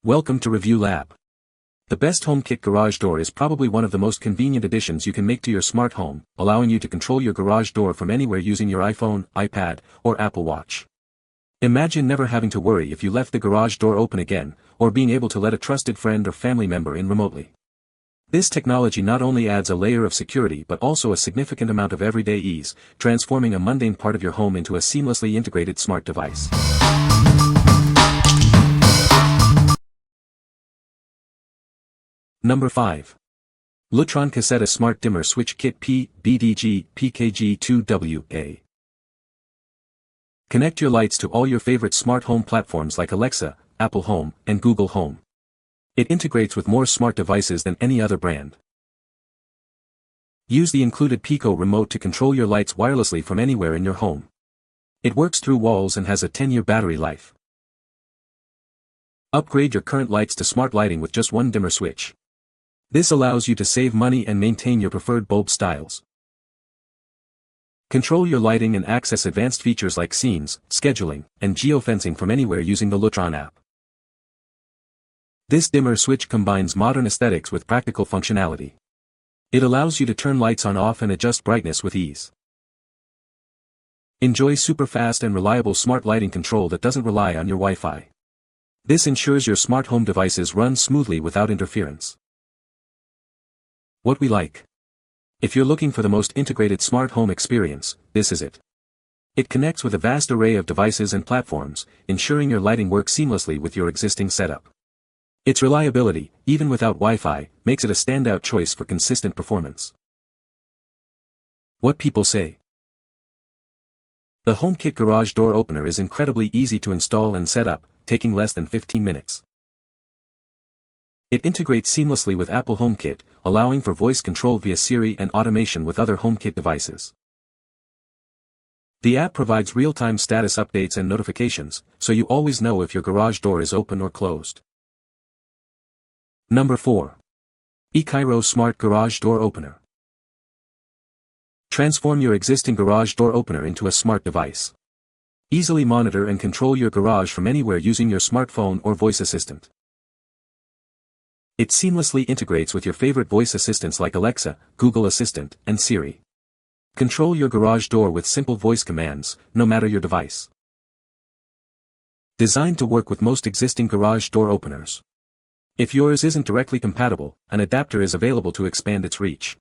Welcome to Review Lab. The best HomeKit garage door is probably one of the most convenient additions you can make to your smart home, allowing you to control your garage door from anywhere using your iPhone, iPad, or Apple Watch. Imagine never having to worry if you left the garage door open again, or being able to let a trusted friend or family member in remotely. This technology not only adds a layer of security but also a significant amount of everyday ease, transforming a mundane part of your home into a seamlessly integrated smart device. Number 5. Lutron Caseta Smart Dimmer Switch Kit P-BDG PKG2WA. Connect your lights to all your favorite smart home platforms like Alexa, Apple Home, and Google Home. It integrates with more smart devices than any other brand. Use the included eKyro remote to control your lights wirelessly from anywhere in your home. It works through walls and has a 10-year battery life. Upgrade your current lights to smart lighting with just one dimmer switch. This allows you to save money and maintain your preferred bulb styles. Control your lighting and access advanced features like scenes, scheduling, and geofencing from anywhere using the Lutron app. This dimmer switch combines modern aesthetics with practical functionality. It allows you to turn lights on off and adjust brightness with ease. Enjoy super fast and reliable smart lighting control that doesn't rely on your Wi-Fi. This ensures your smart home devices run smoothly without interference. What we like. If you're looking for the most integrated smart home experience, this is it. It connects with a vast array of devices and platforms, ensuring your lighting works seamlessly with your existing setup. Its reliability, even without Wi-Fi, makes it a standout choice for consistent performance. What people say. The HomeKit Garage Door Opener is incredibly easy to install and set up, taking less than 15 minutes. It integrates seamlessly with Apple HomeKit, allowing for voice control via Siri and automation with other HomeKit devices. The app provides real-time status updates and notifications, so you always know if your garage door is open or closed. Number 4. eKyro Smart Garage Door Opener. Transform your existing garage door opener into a smart device. Easily monitor and control your garage from anywhere using your smartphone or voice assistant. It seamlessly integrates with your favorite voice assistants like Alexa, Google Assistant, and Siri. Control your garage door with simple voice commands, no matter your device. Designed to work with most existing garage door openers. If yours isn't directly compatible, an adapter is available to expand its reach.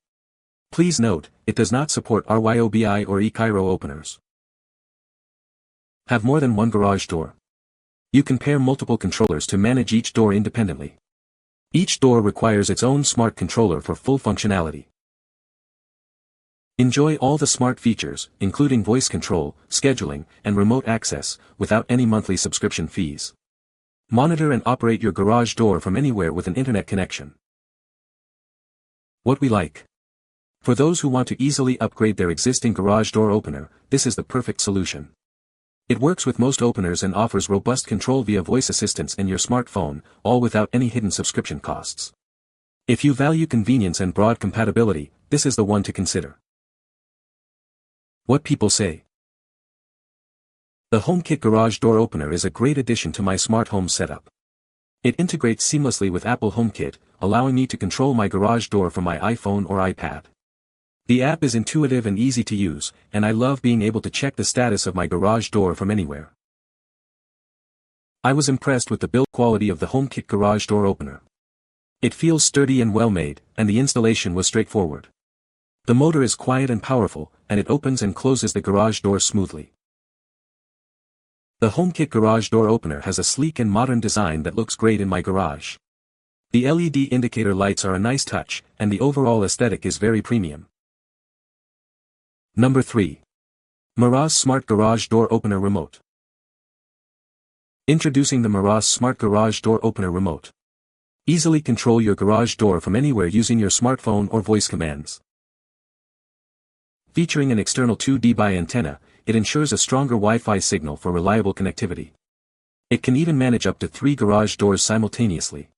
Please note, it does not support RYOBI or eKyro openers. Have more than one garage door. You can pair multiple controllers to manage each door independently. Each door requires its own smart controller for full functionality. Enjoy all the smart features, including voice control, scheduling, and remote access, without any monthly subscription fees. Monitor and operate your garage door from anywhere with an internet connection. What we like. For those who want to easily upgrade their existing garage door opener, this is the perfect solution. It works with most openers and offers robust control via voice assistants in your smartphone, all without any hidden subscription costs. If you value convenience and broad compatibility, this is the one to consider. What people say. The HomeKit Garage Door Opener is a great addition to my smart home setup. It integrates seamlessly with Apple HomeKit, allowing me to control my garage door from my iPhone or iPad. The app is intuitive and easy to use, and I love being able to check the status of my garage door from anywhere. I was impressed with the build quality of the HomeKit Garage Door Opener. It feels sturdy and well made, and the installation was straightforward. The motor is quiet and powerful, and it opens and closes the garage door smoothly. The HomeKit Garage Door Opener has a sleek and modern design that looks great in my garage. The LED indicator lights are a nice touch, and the overall aesthetic is very premium. Number 3. MEROSS Smart Garage Door Opener Remote. Introducing the MEROSS Smart Garage Door Opener Remote. Easily control your garage door from anywhere using your smartphone or voice commands. Featuring an external 2dBi antenna, it ensures a stronger Wi-Fi signal for reliable connectivity. It can even manage up to 3 garage doors simultaneously.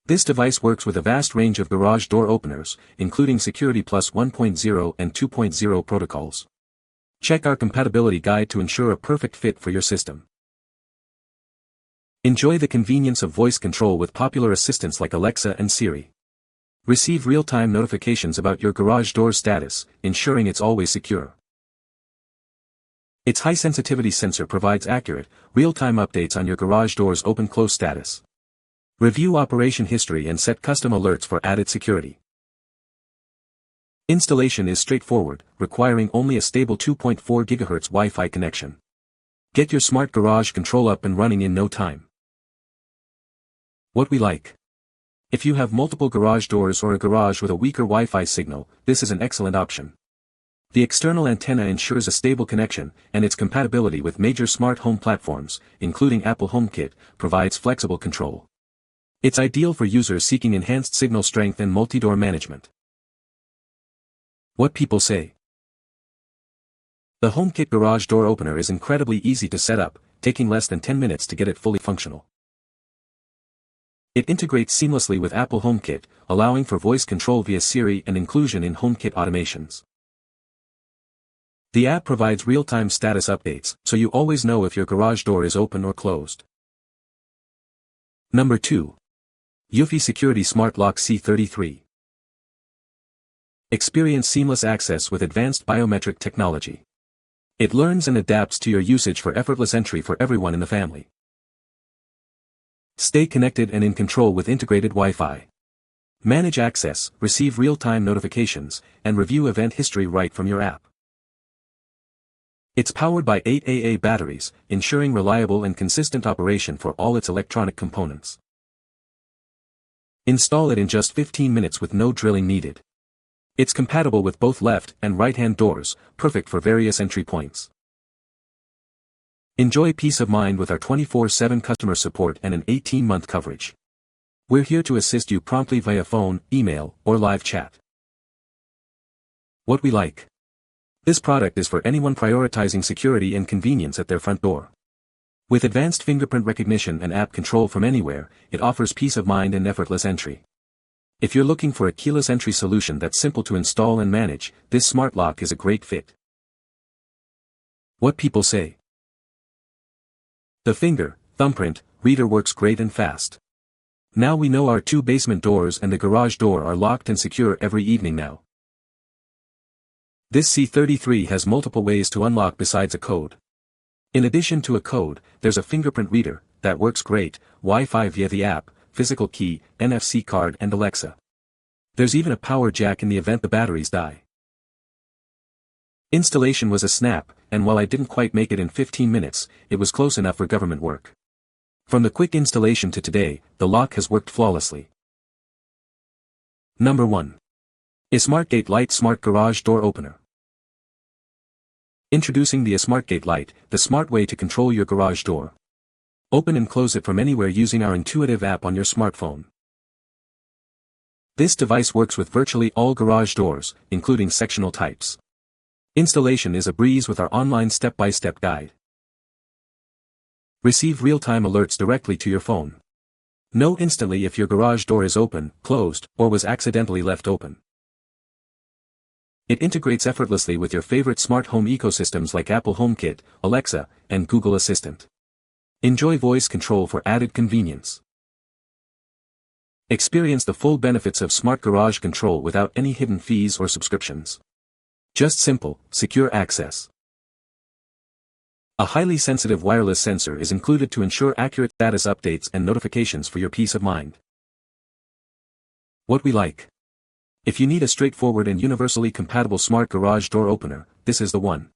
This device works with a vast range of garage door openers, including Security Plus 1.0 and 2.0 protocols. Check our compatibility guide to ensure a perfect fit for your system. Enjoy the convenience of voice control with popular assistants like Alexa and Siri. Receive real-time notifications about your garage door status, ensuring it's always secure. Its high-sensitivity sensor provides accurate, real-time updates on your garage door's open-close status. Review operation history and set custom alerts for added security. Installation is straightforward, requiring only a stable 2.4 GHz Wi-Fi connection. Get your smart garage control up and running in no time. What we like. If you have multiple garage doors or a garage with a weaker Wi-Fi signal, this is an excellent option. The external antenna ensures a stable connection, and its compatibility with major smart home platforms, including Apple HomeKit, provides flexible control. It's ideal for users seeking enhanced signal strength and multi-door management. What people say. The HomeKit Garage Door Opener is incredibly easy to set up, taking less than 10 minutes to get it fully functional. It integrates seamlessly with Apple HomeKit, allowing for voice control via Siri and inclusion in HomeKit automations. The app provides real-time status updates, so you always know if your garage door is open or closed. Number 2. EUFY Security Smart Lock C33. Experience seamless access with advanced biometric technology. It learns and adapts to your usage for effortless entry for everyone in the family. Stay connected and in control with integrated Wi-Fi. Manage access, receive real-time notifications, and review event history right from your app. It's powered by 8 AA batteries, ensuring reliable and consistent operation for all its electronic components. Install it in just 15 minutes with no drilling needed. It's compatible with both left and right-hand doors, perfect for various entry points. Enjoy peace of mind with our 24/7 customer support and an 18-month coverage. We're here to assist you promptly via phone, email, or live chat. What we like. This product is for anyone prioritizing security and convenience at their front door. With advanced fingerprint recognition and app control from anywhere, it offers peace of mind and effortless entry. If you're looking for a keyless entry solution that's simple to install and manage, this smart lock is a great fit. What people say. The thumbprint reader works great and fast. Now we know our 2 basement doors and the garage door are locked and secure every evening now. This C33 has multiple ways to unlock besides a code. In addition to a code, there's a fingerprint reader that works great, Wi-Fi via the app, physical key, NFC card and Alexa. There's even a power jack in the event the batteries die. Installation was a snap, and while I didn't quite make it in 15 minutes, it was close enough for government work. From the quick installation to today, the lock has worked flawlessly. Number 1. ISMARTGATE LITE Smart Garage Door Opener. Introducing the ISMARTGATE LITE, the smart way to control your garage door. Open and close it from anywhere using our intuitive app on your smartphone. This device works with virtually all garage doors, including sectional types. Installation is a breeze with our online step-by-step guide. Receive real-time alerts directly to your phone. Know instantly if your garage door is open, closed, or was accidentally left open. It integrates effortlessly with your favorite smart home ecosystems like Apple HomeKit, Alexa, and Google Assistant. Enjoy voice control for added convenience. Experience the full benefits of smart garage control without any hidden fees or subscriptions. Just simple, secure access. A highly sensitive wireless sensor is included to ensure accurate status updates and notifications for your peace of mind. What we like. If you need a straightforward and universally compatible smart garage door opener, this is the one.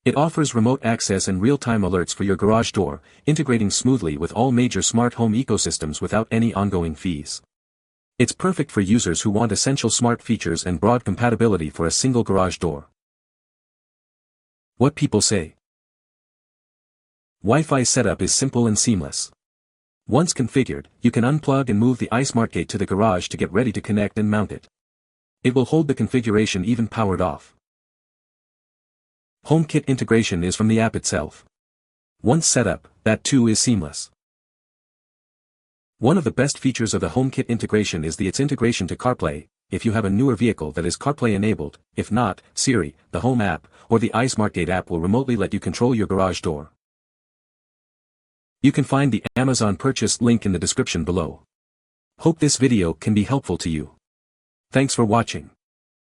It offers remote access and real-time alerts for your garage door, integrating smoothly with all major smart home ecosystems without any ongoing fees. It's perfect for users who want essential smart features and broad compatibility for a single garage door. What people say. Wi-Fi setup is simple and seamless. Once configured, you can unplug and move the iSmartGate to the garage to get ready to connect and mount it. It will hold the configuration even powered off. HomeKit integration is from the app itself. Once set up, that too is seamless. One of the best features of the HomeKit integration is its integration to CarPlay, if you have a newer vehicle that is CarPlay enabled. If not, Siri, the Home app, or the iSmartGate app will remotely let you control your garage door. You can find the Amazon purchase link in the description below. Hope this video can be helpful to you. Thanks for watching.